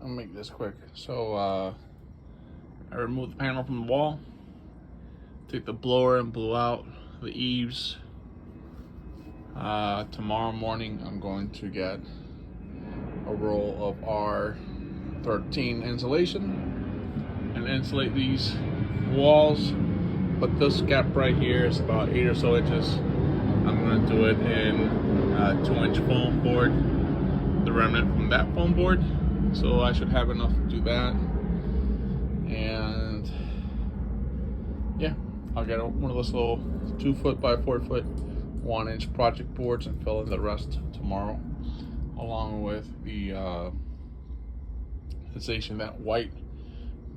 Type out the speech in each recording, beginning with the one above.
I'll make this quick. So I removed the panel from the wall, take the blower and blew out the eaves. Tomorrow morning I'm going to get a roll of R13 insulation and insulate these walls. But this gap right here is about 8 or so inches. I'm going to do it in 2-inch foam board, the remnant from that foam board. So I should have enough to do that. And yeah, I'll get one of those little 2 foot by 4 foot 1-inch project boards and fill in the rest tomorrow, along with the sensation, that white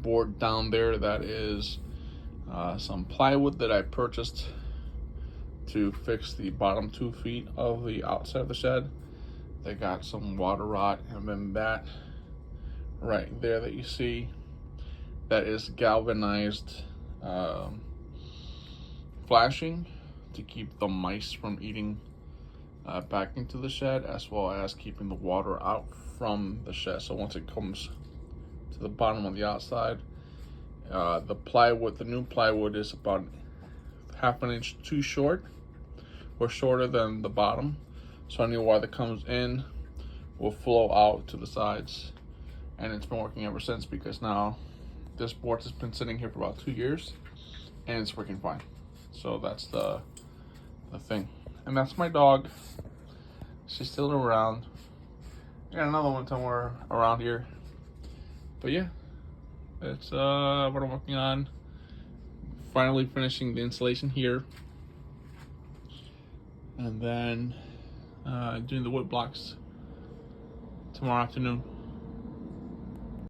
board down there. That is some plywood that I purchased to fix the bottom 2 feet of the outside of the shed. They got some water rot, and then that right there that you see, that is galvanized flashing to keep the mice from eating back into the shed, as well as keeping the water out from the shed. So once it comes to the bottom on the outside, the plywood, the new plywood, is about 1/2 inch too short, or shorter than the bottom. So any water that comes in will flow out to the sides. And it's been working ever since, because now this board has been sitting here for about 2 years and it's working fine. So that's the thing. And that's my dog. She's still around. I got another one somewhere around here. But yeah, it's what I'm working on. Finally finishing the insulation here. And then doing the wood blocks tomorrow afternoon.